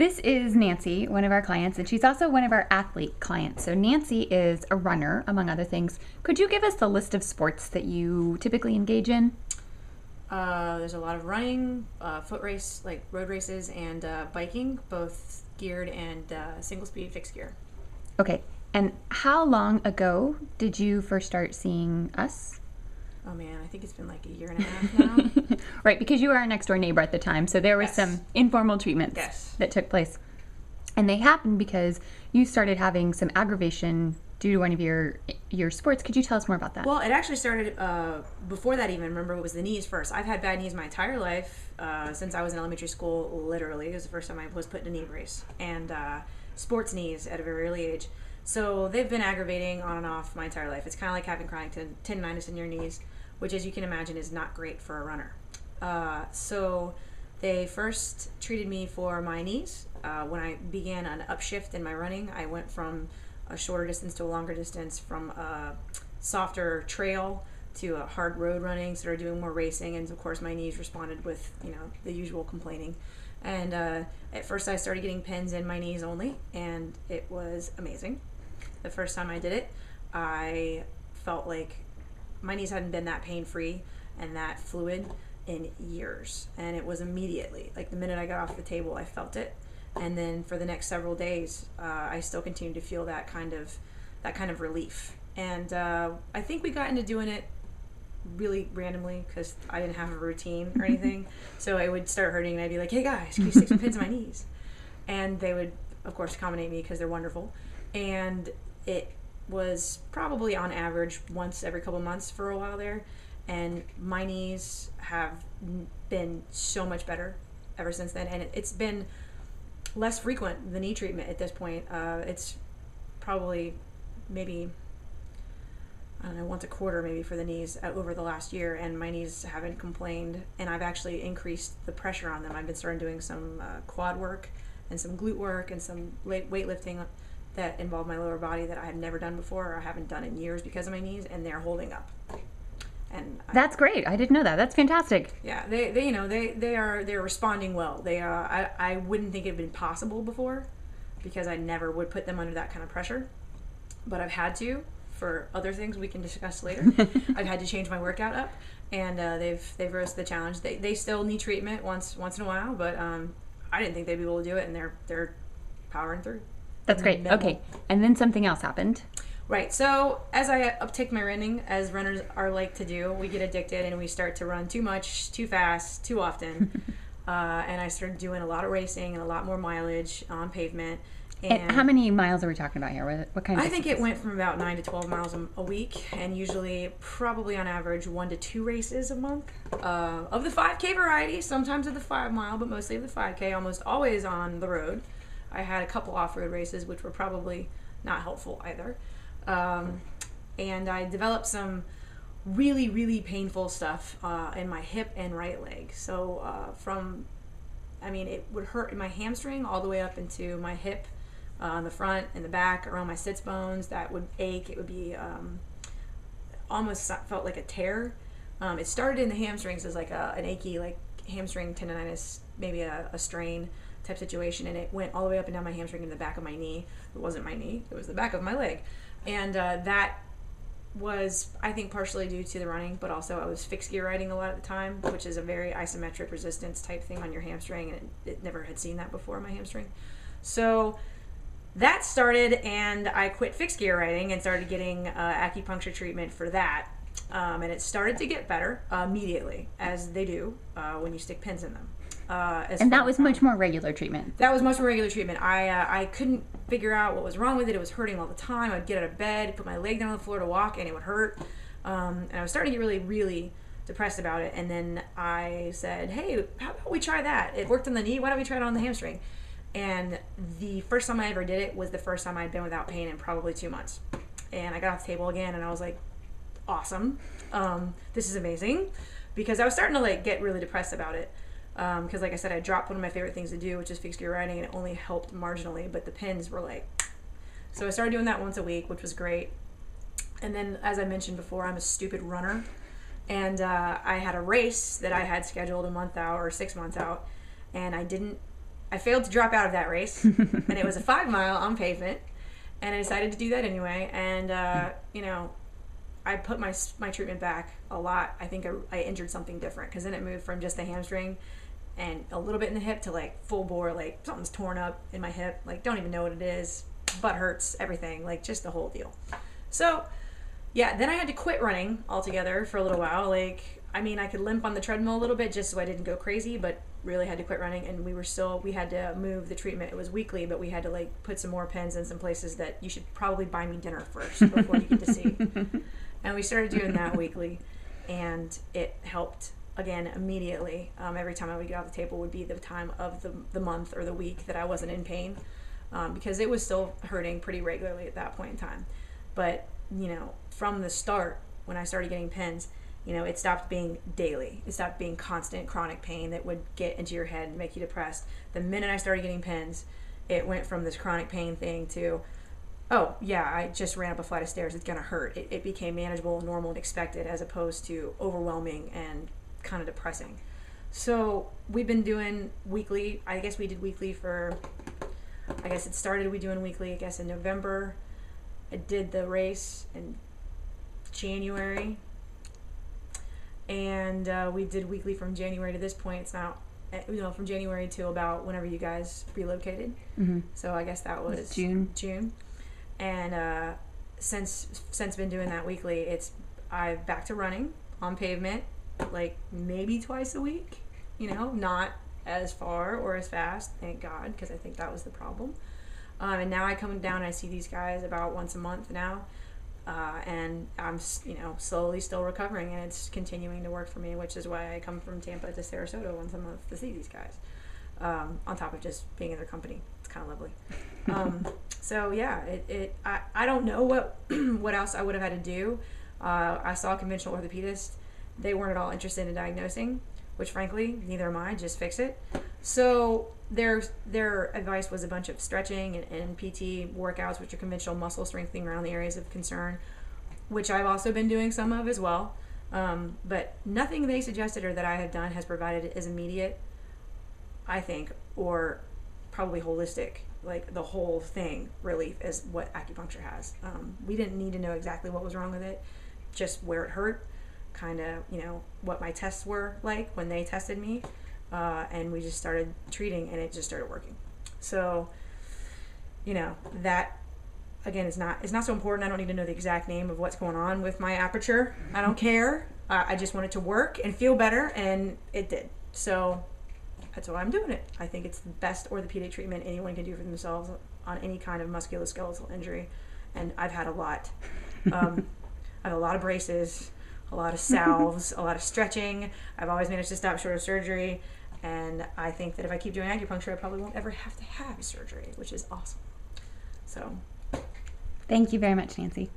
This is Nancy, one of our clients, and she's also one of our athlete clients. So Nancy is a runner, among other things. Could you give us the list of sports that you typically engage in? There's a lot of running, foot race, like road races, and biking, both geared and single speed fixed gear. Okay, and how long ago did you first start seeing us? Oh man, I think it's been like a year and a half now. Right, because you were our next door neighbor at the time, so there was some informal treatments that took place. And they happened because you started having some aggravation due to one of your sports. Could you tell us more about that? Well, it actually started before that even. Remember, it was the knees first. I've had bad knees my entire life since I was in elementary school, literally. It was the first time I was put in a knee brace. And sports knees at a very early age. So they've been aggravating on and off my entire life. It's kind of like having chronic tendonitis in your knees, which, as you can imagine, is not great for a runner. So they first treated me for my knees. When I began an upshift in my running, I went from a shorter distance to a longer distance, from a softer trail to a hard road running, started doing more racing, and of course my knees responded with, the usual complaining. And at first I started getting pins in my knees only, and it was amazing. The first time I did it, I felt like my knees hadn't been that pain-free and that fluid in years. And it was immediately, like the minute I got off the table, I felt it. And then for the next several days, I still continued to feel that kind of relief. And I think we got into doing it really randomly because I didn't have a routine or anything. So it would start hurting, and I'd be like, "Hey guys, can you stick some pins in my knees?" And they would, of course, accommodate me because they're wonderful. And it was probably on average once every couple months for a while there. And my knees have been so much better ever since then. And it's been less frequent, the knee treatment at this point. It's probably maybe, I don't know, once a quarter maybe for the knees over the last year, and my knees haven't complained, and I've actually increased the pressure on them. I've been starting doing some quad work and some glute work and some weightlifting that involve my lower body that I had never done before, or I haven't done in years because of my knees, and they're holding up. And that's great. I didn't know that. That's fantastic. Yeah, they're responding well. I wouldn't think it had been possible before because I never would put them under that kind of pressure, but I've had to for other things we can discuss later. I've had to change my workout up, and they've rose to the challenge. They still need treatment once in a while, but I didn't think they'd be able to do it, and they're powering through. That's great. Okay, and then something else happened. Right. So as I uptake my running, as runners are like to do, we get addicted and we start to run too much, too fast, too often. And I started doing a lot of racing and a lot more mileage on pavement. And how many miles are we talking about here? What kind of? I think it went from about 9 to 12 miles a week, and usually probably on average 1 to 2 races a month. Of the 5K variety, sometimes of the 5 mile, but mostly of the 5K, almost always on the road. I had a couple off-road races, which were probably not helpful either. And I developed some really, really painful stuff in my hip and right leg. So it would hurt in my hamstring all the way up into my hip, on the front and the back, around my sits bones. That would ache. It would be almost felt like a tear. It started in the hamstrings as like an achy, like hamstring tendonitis, maybe a strain type situation, and it went all the way up and down my hamstring and the back of my knee. It wasn't my knee, it was the back of my leg. And that was, I think, partially due to the running, but also I was fixed gear riding a lot at the time, which is a very isometric resistance type thing on your hamstring, and it never had seen that before in my hamstring. So that started, and I quit fixed gear riding and started getting acupuncture treatment for that. And it started to get better immediately, as they do when you stick pins in them. And that was much more regular treatment. That was much more regular treatment. I couldn't figure out what was wrong with it. It was hurting all the time. I'd get out of bed, put my leg down on the floor to walk, and it would hurt. And I was starting to get really, really depressed about it. And then I said, hey, how about we try that? It worked on the knee. Why don't we try it on the hamstring? And the first time I ever did it was the first time I'd been without pain in probably 2 months. And I got off the table again, and I was like, awesome. This is amazing. Because I was starting to get really depressed about it. Because like I said, I dropped one of my favorite things to do, which is fixed gear riding, and it only helped marginally, but the pins were so I started doing that once a week, which was great. And then, as I mentioned before, I'm a stupid runner, and I had a race that I had scheduled a month out or 6 months out, and I didn't I failed to drop out of that race, and it was a 5 mile on pavement, and I decided to do that anyway. And you know, I put my treatment back a lot. I think I injured something different, because then it moved from just the hamstring and a little bit in the hip to like full bore, like something's torn up in my hip, like don't even know what it is, butt hurts, everything, like just the whole deal. So yeah, then I had to quit running altogether for a little while. Like, I mean, I could limp on the treadmill a little bit just so I didn't go crazy, but really had to quit running. And we had to move the treatment. It was weekly, but we had to like put some more pens in some places that you should probably buy me dinner first before you get to see. And we started doing that weekly, and it helped again immediately. Every time I would get off the table would be the time of the month or the week that I wasn't in pain, because it was still hurting pretty regularly at that point in time. But, you know, from the start, when I started getting pens, you know, it stopped being daily. It stopped being constant chronic pain that would get into your head and make you depressed. The minute I started getting pens, it went from this chronic pain thing to, oh, yeah, I just ran up a flight of stairs, it's going to hurt. It became manageable, normal, and expected, as opposed to overwhelming and kind of depressing. So we've been doing weekly. I guess we did weekly for, I guess it started we doing weekly, I guess, in November. I did the race in January. And we did weekly from January to this point. It's now, you know, from January to about whenever you guys relocated. Mm-hmm. So I guess that was June. And since been doing that weekly, I'm back to running on pavement, like maybe twice a week. You know, not as far or as fast, thank God, because I think that was the problem. And now I come down and I see these guys about once a month now. And I'm, you know, slowly still recovering, and it's continuing to work for me, which is why I come from Tampa to Sarasota once a month to see these guys, on top of just being in their company. It's kind of lovely. So yeah, I don't know what else I would have had to do. I saw a conventional orthopedist. They weren't at all interested in diagnosing, which frankly, neither am I, just fix it. So their advice was a bunch of stretching and PT workouts, which are conventional muscle strengthening around the areas of concern, which I've also been doing some of as well. But nothing they suggested or that I have done has provided as immediate, I think, or probably holistic, like the whole thing relief as what acupuncture has. We didn't need to know exactly what was wrong with it, just where it hurt, kind of, you know, what my tests were like when they tested me. And we just started treating, and it just started working. So, you know, that again is not so important. I don't need to know the exact name of what's going on with my aperture. I don't care. I just want it to work and feel better, and it did. So that's why I'm doing it. I think it's the best orthopedic treatment anyone can do for themselves on any kind of musculoskeletal injury, and I've had a lot. I have a lot of braces, a lot of salves, a lot of stretching. I've always managed to stop short of surgery. And I think that if I keep doing acupuncture, I probably won't ever have to have surgery, which is awesome. So, thank you very much, Nancy.